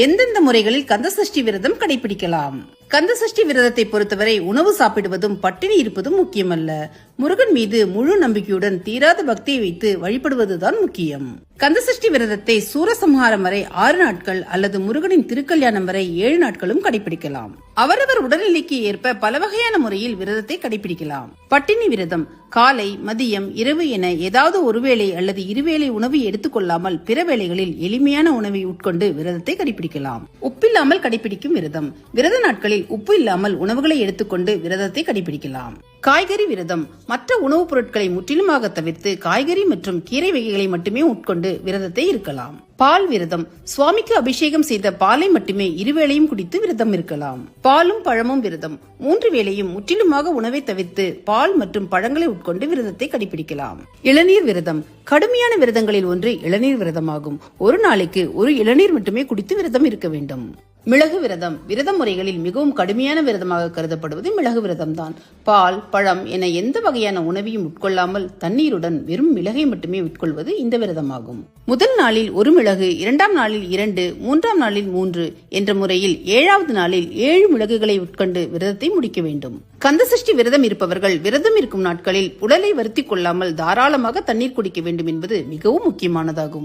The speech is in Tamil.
எந்தெந்த முறைகளில் கந்தசஷ்டி விரதம் கடைபிடிக்கலாம்? கந்தசஷ்டி விரதத்தை பொறுத்தவரை உணவு சாப்பிடுவதும் பட்டினி இருப்பதும் முக்கியமல்ல. முருகன் மீது முழு நம்பிக்கையுடன் தீராத பக்தியை வைத்து வழிபடுவதுதான் முக்கியம். கந்தசஷ்டி விரதத்தை சூரசம்ஹாரம் வரை 6 நாட்கள் அல்லது முருகனின் திருக்கல்யாணம் வரை 7 நாட்களும் கடைபிடிக்கலாம். அவரவர் உடல்நிலைக்கு ஏற்ப பல வகையான முறையில் விரதத்தை கடைபிடிக்கலாம். பட்டினி விரதம் காலை, மதியம், இரவு என ஏதாவது ஒருவேளை அல்லது இருவேளை உணவு எடுத்துக்கொள்ளாமல் பிற வேளைகளில் எளிமையான உணவை உட்கொண்டு விரதத்தை கடைபிடிக்கலாம். உப்பில்லாமல் கடைபிடிக்கும் விரதம். விரத நாட்களில் உப்பு இல்லாமல் உணவுகளை எடுத்துக்கொண்டு விரதத்தை கடைபிடிக்கலாம். காய்கறி விரதம். மற்ற உணவுப் பொருட்களை முற்றிலுமாக தவிர்த்து காய்கறி மற்றும் கீரை வகைகளை மட்டுமே உட்கொண்டு விரதத்தை இருக்கலாம். பால் விரதம். சுவாமிக்கு அபிஷேகம் செய்த பாலை மட்டுமே இருவேளையும் குடித்து விரதம் இருக்கலாம். பாலும் பழமும் விரதம். 3 வேளையும் முற்றிலுமாக உணவை தவிர்த்து பால் மற்றும் பழங்களை உட்கொண்டு விரதத்தை கடைபிடிக்கலாம். இளநீர் விரதம். கடுமையான விரதங்களில் ஒன்று இளநீர் விரதமாகும். ஒரு நாளைக்கு ஒரு இளநீர் மட்டுமே குடித்து விரதம் இருக்க வேண்டும். மிளகு விரதம். விரத முறைகளில் மிகவும் கடுமையான விரதமாக கருதப்படுவது மிளகு விரதம் தான். பால், பழம் என எந்த வகையான உணவையும் உட்கொள்ளாமல் தண்ணீருடன் வெறும் மிளகை மட்டுமே உட்கொள்வது இந்த விரதமாகும். முதல் நாளில் 1 மிளகு, 2ஆம் நாளில் 2, 3ஆம் நாளில் 3 என்ற முறையில் 7வது நாளில் 7 மிளகுகளை உட்கொண்டு விரதத்தை முடிக்க வேண்டும். கந்தசஷ்டி விரதம் இருப்பவர்கள் விரதம் இருக்கும் நாட்களில் உடலை வருத்திக் கொள்ளாமல் தாராளமாக தண்ணீர் குடிக்க வேண்டும் என்பது மிகவும் முக்கியமானதாகும்.